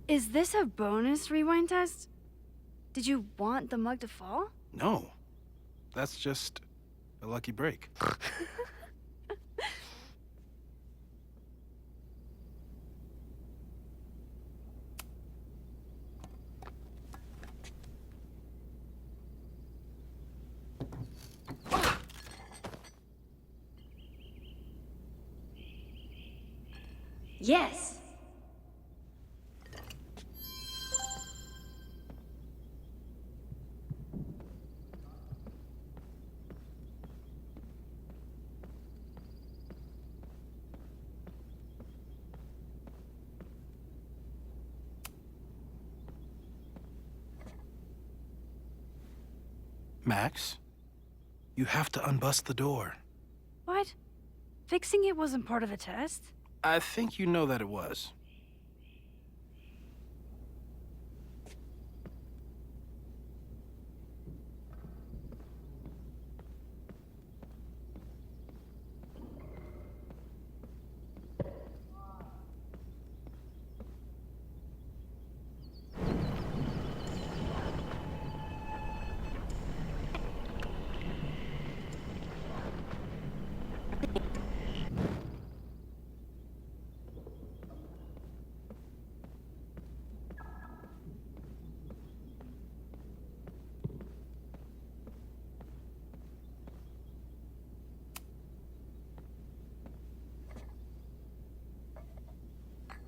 Is this a bonus rewind test? Did you want the mug to fall? No. That's just a lucky break. Yes. Max, you have to unbust the door. What? Fixing it wasn't part of the test? I think you know that it was.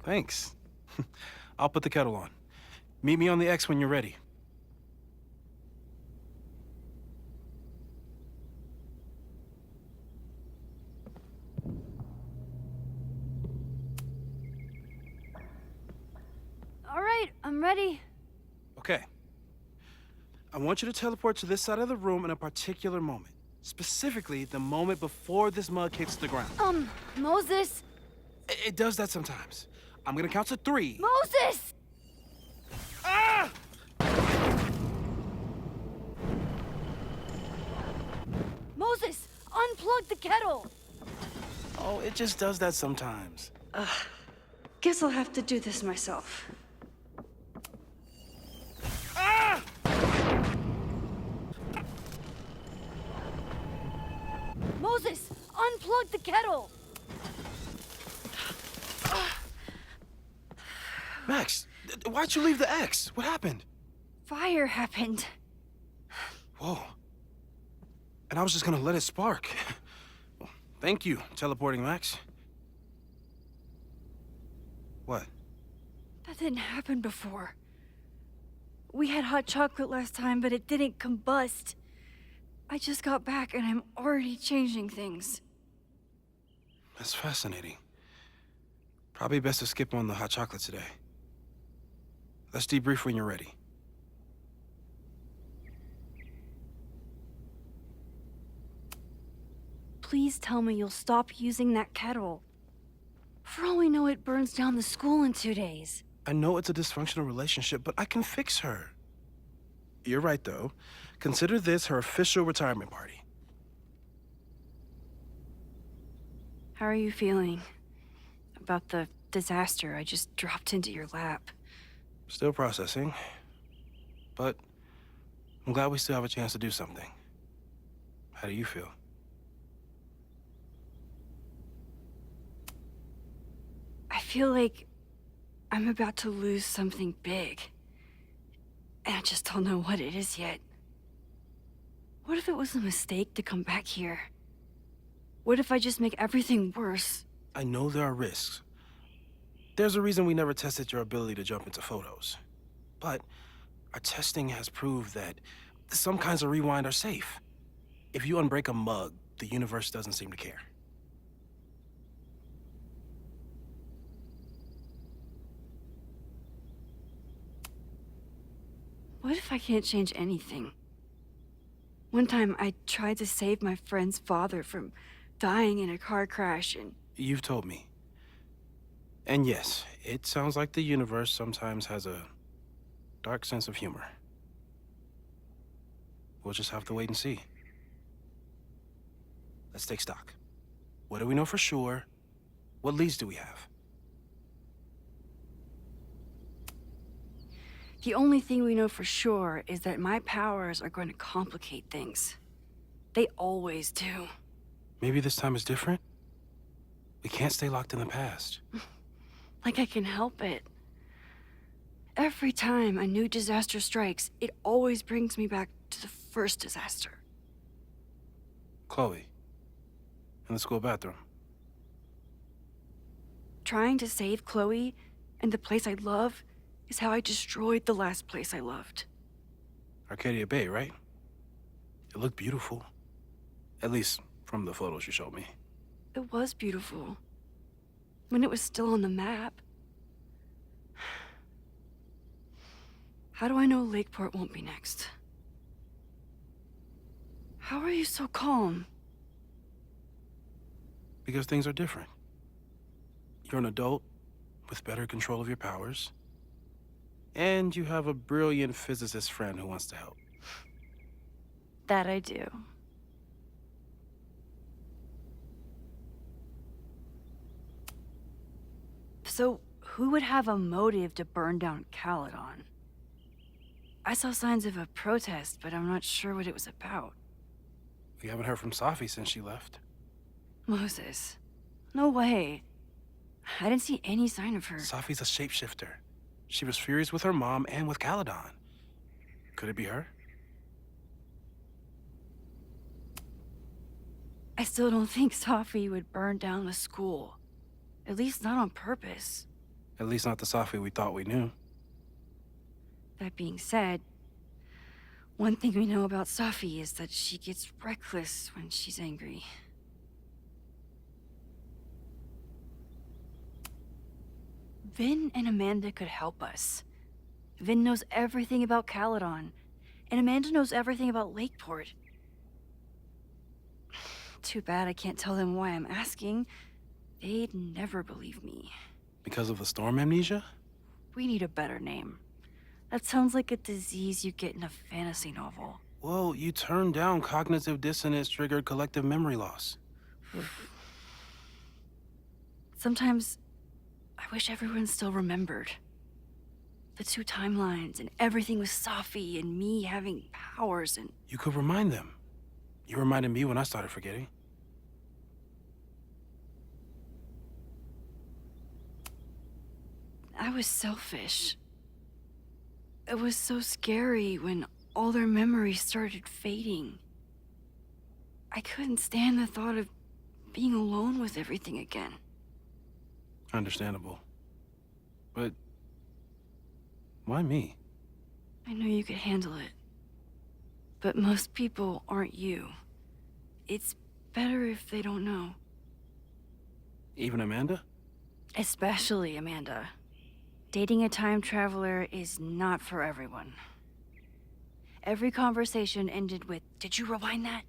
Thanks. I'll put the kettle on. Meet me on the X when you're ready. All right, I'm ready. Okay. I want you to teleport to this side of the room in a particular moment. Specifically, the moment before this mug hits the ground. Moses! It does that sometimes. I'm gonna count to 3. Moses! Ah! Moses, unplug the kettle! Oh, it just does that sometimes. Guess I'll have to do this myself. Ah! Moses, unplug the kettle! Max, why'd you leave the X? What happened? Fire happened. Whoa. And I was just gonna let it spark. Well, thank you, teleporting Max. What? That didn't happen before. We had hot chocolate last time, but it didn't combust. I just got back and I'm already changing things. That's fascinating. Probably best to skip on the hot chocolate today. Let's debrief when you're ready. Please tell me you'll stop using that kettle. For all we know, it burns down the school in 2 days. I know it's a dysfunctional relationship, but I can fix her. You're right, though. Consider this her official retirement party. How are you feeling about the disaster I just dropped into your lap? Still processing. But I'm glad we still have a chance to do something. How do you feel? I feel like I'm about to lose something big. And I just don't know what it is yet. What if it was a mistake to come back here? What if I just make everything worse? I know there are risks. There's a reason we never tested your ability to jump into photos. But our testing has proved that some kinds of rewind are safe. If you unbreak a mug, the universe doesn't seem to care. What if I can't change anything? One time I tried to save my friend's father from dying in a car crash and... You've told me. And yes, it sounds like the universe sometimes has a dark sense of humor. We'll just have to wait and see. Let's take stock. What do we know for sure? What leads do we have? The only thing we know for sure is that my powers are going to complicate things. They always do. Maybe this time is different? We can't stay locked in the past. Like I can help it. Every time a new disaster strikes, it always brings me back to the first disaster. Chloe, in the school bathroom. Trying to save Chloe and the place I love is how I destroyed the last place I loved. Arcadia Bay, right? It looked beautiful. At least from the photos you showed me. It was beautiful. When it was still on the map. How do I know Lakeport won't be next? How are you so calm? Because things are different. You're an adult with better control of your powers. And you have a brilliant physicist friend who wants to help. That I do. So, who would have a motive to burn down Caledon? I saw signs of a protest, but I'm not sure what it was about. We haven't heard from Safi since she left. Moses. No way. I didn't see any sign of her. Safi's a shapeshifter. She was furious with her mom and with Caledon. Could it be her? I still don't think Safi would burn down the school. At least not on purpose. At least not the Safi we thought we knew. That being said, one thing we know about Safi is that she gets reckless when she's angry. Vin and Amanda could help us. Vin knows everything about Caledon, and Amanda knows everything about Lakeport. Too bad I can't tell them why I'm asking. They'd never believe me. Because of the storm amnesia? We need a better name. That sounds like a disease you get in a fantasy novel. Well, you turned down cognitive dissonance triggered collective memory loss. Sometimes, I wish everyone still remembered. The two timelines and everything with Safi and me having powers and... You could remind them. You reminded me when I started forgetting. I was selfish. It was so scary when all their memories started fading. I couldn't stand the thought of being alone with everything again. Understandable. But why me? I knew you could handle it. But most people aren't you. It's better if they don't know. Even Amanda? Especially Amanda. Dating a time traveler is not for everyone. Every conversation ended with, "Did you rewind that?"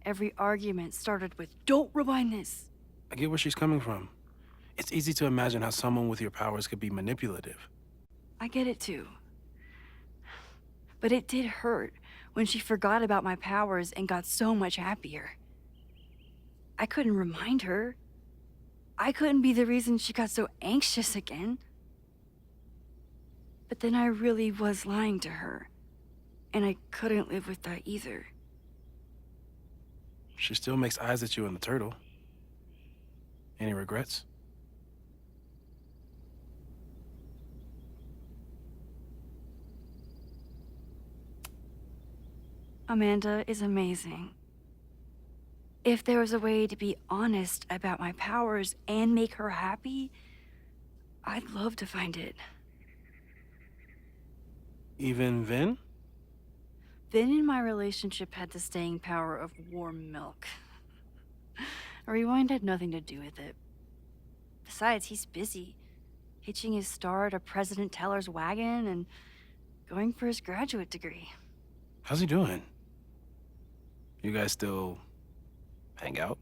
Every argument started with, "Don't rewind this." I get where she's coming from. It's easy to imagine how someone with your powers could be manipulative. I get it too. But it did hurt when she forgot about my powers and got so much happier. I couldn't remind her. I couldn't be the reason she got so anxious again. But then I really was lying to her, and I couldn't live with that either. She still makes eyes at you and the turtle. Any regrets? Amanda is amazing. If there was a way to be honest about my powers and make her happy, I'd love to find it. Even Vin? Vin in my relationship had the staying power of warm milk. A rewind had nothing to do with it. Besides, he's busy, hitching his star to President Teller's wagon and going for his graduate degree. How's he doing? You guys still hang out?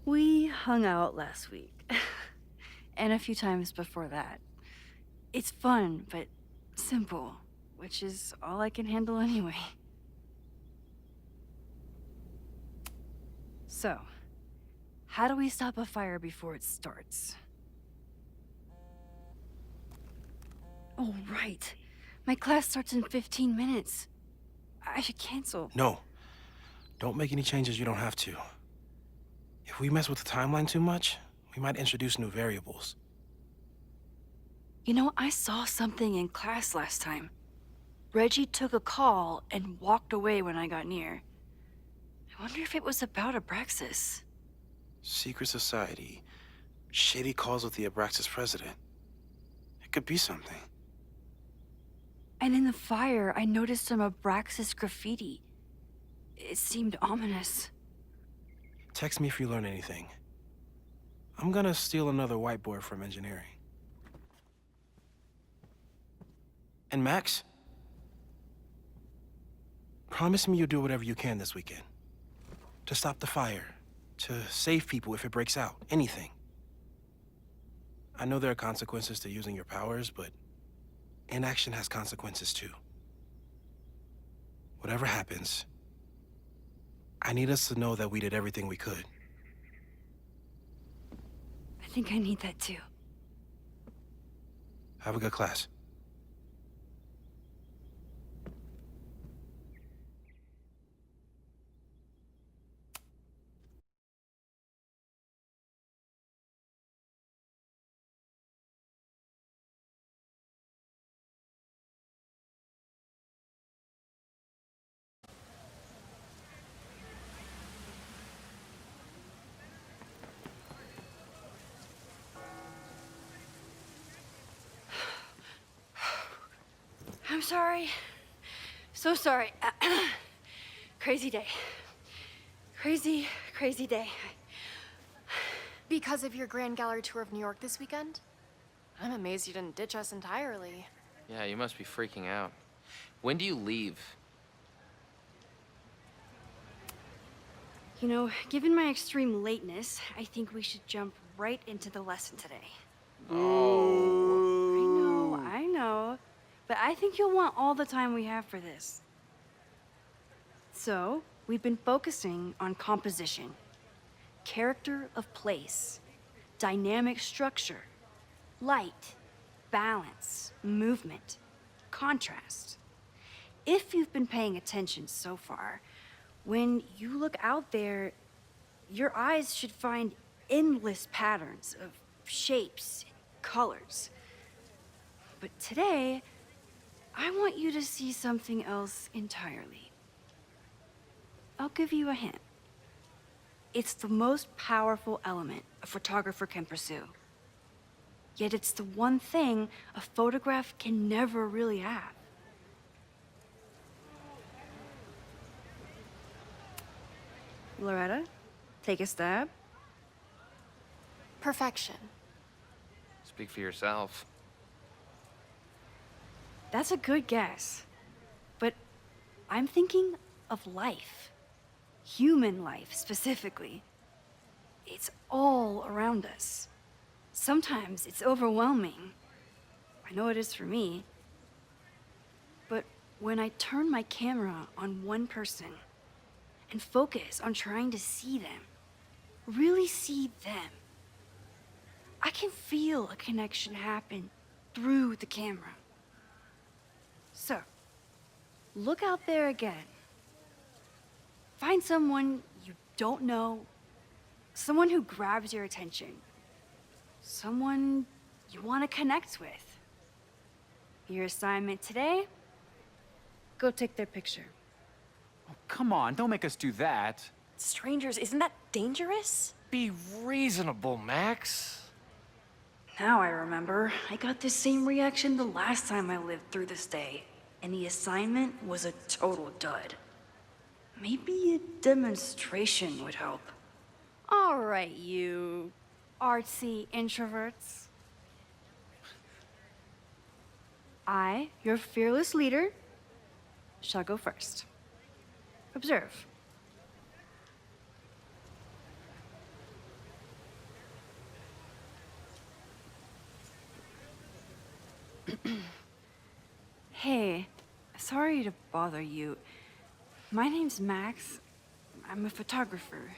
We hung out last week. And a few times before that. It's fun, but simple, which is all I can handle anyway. So, how do we stop a fire before it starts? Oh, right. My class starts in 15 minutes. I should cancel. No. Don't make any changes you don't have to. If we mess with the timeline too much, we might introduce new variables. You know, I saw something in class last time. Reggie took a call and walked away when I got near. I wonder if it was about Abraxas. Secret society. Shady calls with the Abraxas president. It could be something. And in the fire, I noticed some Abraxas graffiti. It seemed ominous. Text me if you learn anything. I'm gonna steal another whiteboard from engineering. And Max? Promise me you'll do whatever you can this weekend. To stop the fire. To save people if it breaks out. Anything. I know there are consequences to using your powers, but inaction has consequences too. Whatever happens, I need us to know that we did everything we could. I think I need that too. Have a good class. I'm sorry. So sorry. Crazy day. Crazy, crazy day. Because of your Grand Gallery tour of New York this weekend? I'm amazed you didn't ditch us entirely. Yeah, you must be freaking out. When do you leave? You know, given my extreme lateness, I think we should jump right into the lesson today. Oh. I know. But I think you'll want all the time we have for this. So, we've been focusing on composition, character of place, dynamic structure, light, balance, movement, contrast. If you've been paying attention so far, when you look out there, your eyes should find endless patterns of shapes and colors. But today, I want you to see something else entirely. I'll give you a hint. It's the most powerful element a photographer can pursue. Yet it's the one thing a photograph can never really have. Loretta, take a stab. Perfection. Speak for yourself. That's a good guess. But I'm thinking of life. Human life, specifically. It's all around us. Sometimes it's overwhelming. I know it is for me. But when I turn my camera on one person and focus on trying to see them, really see them, I can feel a connection happen through the camera. So, look out there again. Find someone you don't know, someone who grabs your attention, someone you want to connect with. Your assignment today? Go take their picture. Oh, come on, don't make us do that. Strangers, isn't that dangerous? Be reasonable, Max. Now I remember. I got the same reaction the last time I lived through this day, and the assignment was a total dud. Maybe a demonstration would help. All right, you artsy introverts. I, your fearless leader, shall go first. Observe. Hey, sorry to bother you. My name's Max. I'm a photographer.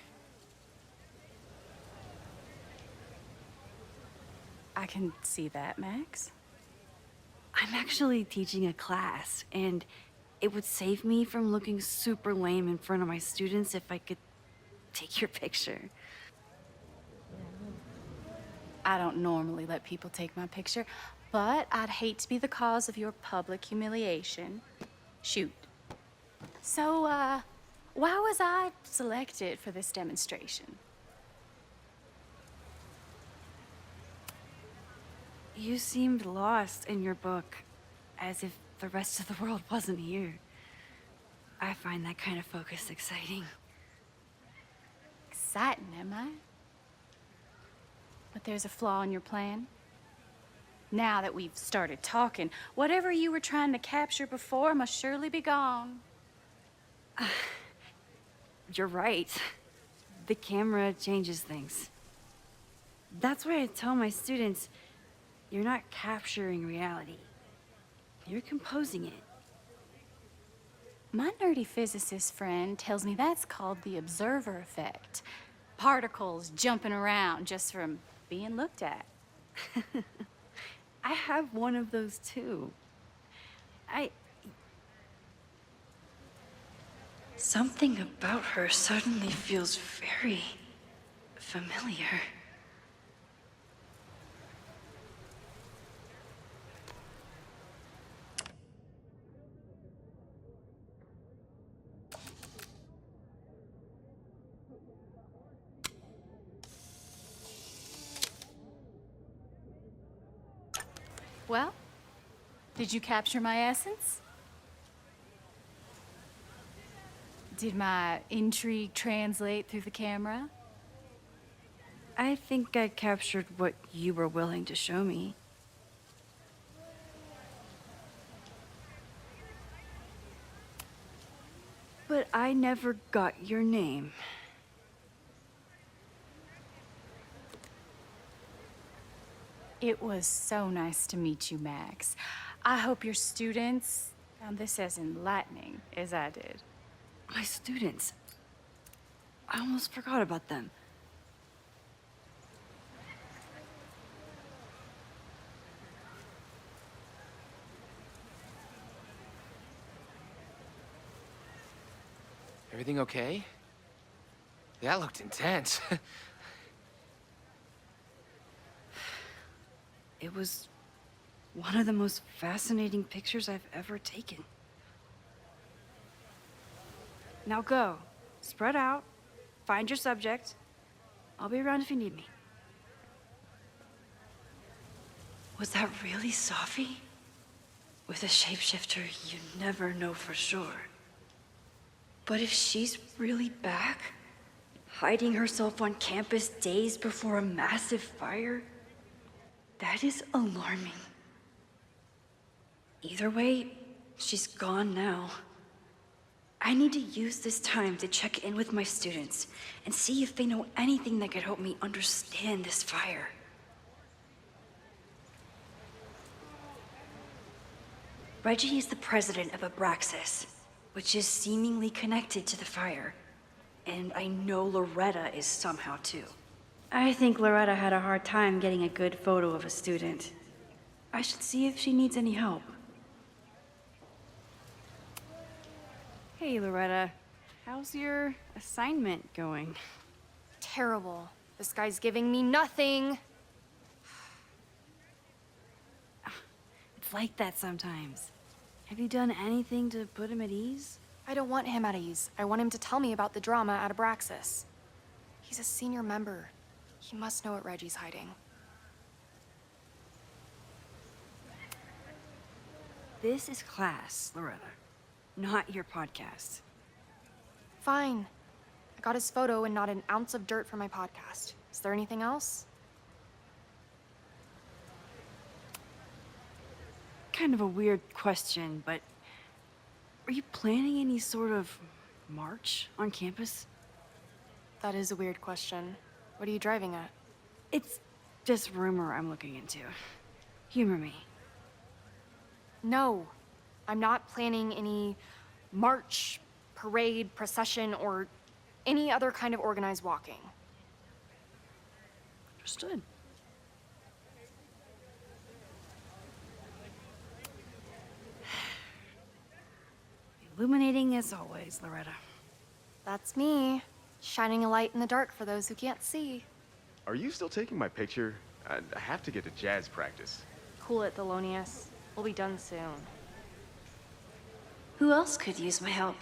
I can see that, Max. I'm actually teaching a class, and it would save me from looking super lame in front of my students if I could take your picture. I don't normally let people take my picture, but I'd hate to be the cause of your public humiliation. Shoot. So, why was I selected for this demonstration? You seemed lost in your book, as if the rest of the world wasn't here. I find that kind of focus exciting. Exciting, am I? But there's a flaw in your plan. Now that we've started talking, whatever you were trying to capture before must surely be gone. You're right. The camera changes things. That's why I tell my students, you're not capturing reality. You're composing it. My nerdy physicist friend tells me that's called the observer effect. Particles jumping around just from being looked at. I have one of those too. Something about her suddenly feels very familiar. Well, did you capture my essence? Did my intrigue translate through the camera? I think I captured what you were willing to show me. But I never got your name. It was so nice to meet you, Max. I hope your students found this as enlightening as I did. My students. I almost forgot about them. Everything okay? That looked intense. It was one of the most fascinating pictures I've ever taken. Now go. Spread out. Find your subject. I'll be around if you need me. Was that really Safi? With a shapeshifter, you never know for sure. But if she's really back, hiding herself on campus days before a massive fire, that is alarming. Either way, she's gone now. I need to use this time to check in with my students and see if they know anything that could help me understand this fire. Reggie is the president of Abraxas, which is seemingly connected to the fire. And I know Loretta is somehow too. I think Loretta had a hard time getting a good photo of a student. I should see if she needs any help. Hey, Loretta. How's your assignment going? Terrible. This guy's giving me nothing. It's like that sometimes. Have you done anything to put him at ease? I don't want him at ease. I want him to tell me about the drama at Abraxas. He's a senior member. He must know what Reggie's hiding. This is class, Loretta, not your podcast. Fine. I got his photo and not an ounce of dirt for my podcast. Is there anything else? Kind of a weird question, but are you planning any sort of march on campus? That is a weird question. What are you driving at? It's just rumor I'm looking into. Humor me. No. I'm not planning any march, parade, procession, or any other kind of organized walking. Understood. Illuminating as always, Loretta. That's me, shining a light in the dark for those who can't see. Are you still taking my picture? I have to get to jazz practice. Cool it, Thelonious. We'll be done soon. Who else could use my help?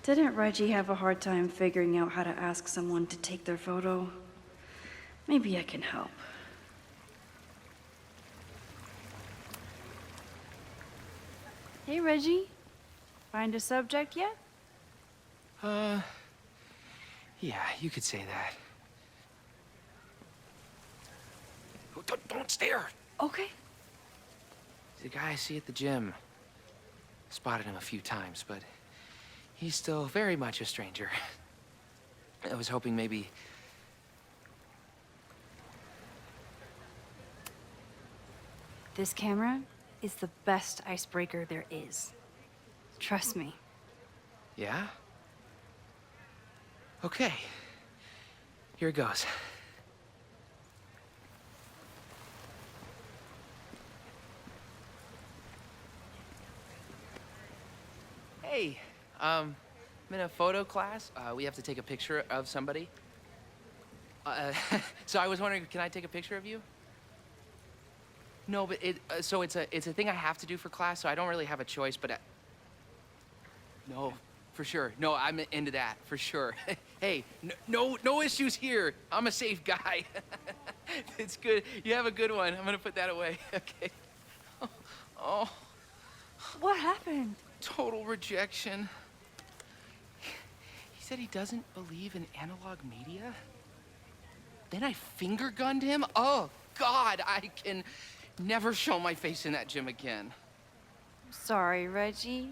Didn't Reggie have a hard time figuring out how to ask someone to take their photo? Maybe I can help. Hey, Reggie. Find a subject yet? Yeah, you could say that. Oh, don't stare! Okay. He's the guy I see at the gym. Spotted him a few times, but he's still very much a stranger. I was hoping maybe... This camera is the best icebreaker there is. Trust me. Yeah? Okay. Here it goes. Hey, I'm in a photo class. We have to take a picture of somebody. So I was wondering, can I take a picture of you? No, but so it's a thing I have to do for class, so I don't really have a choice, but no, for sure. No, I'm into that, for sure. Hey, no issues here. I'm a safe guy. It's good. You have a good one. I'm gonna put that away. Okay. Oh. What happened? Total rejection. He said he doesn't believe in analog media. Then I finger gunned him? Oh, God, I can never show my face in that gym again. Sorry, Reggie.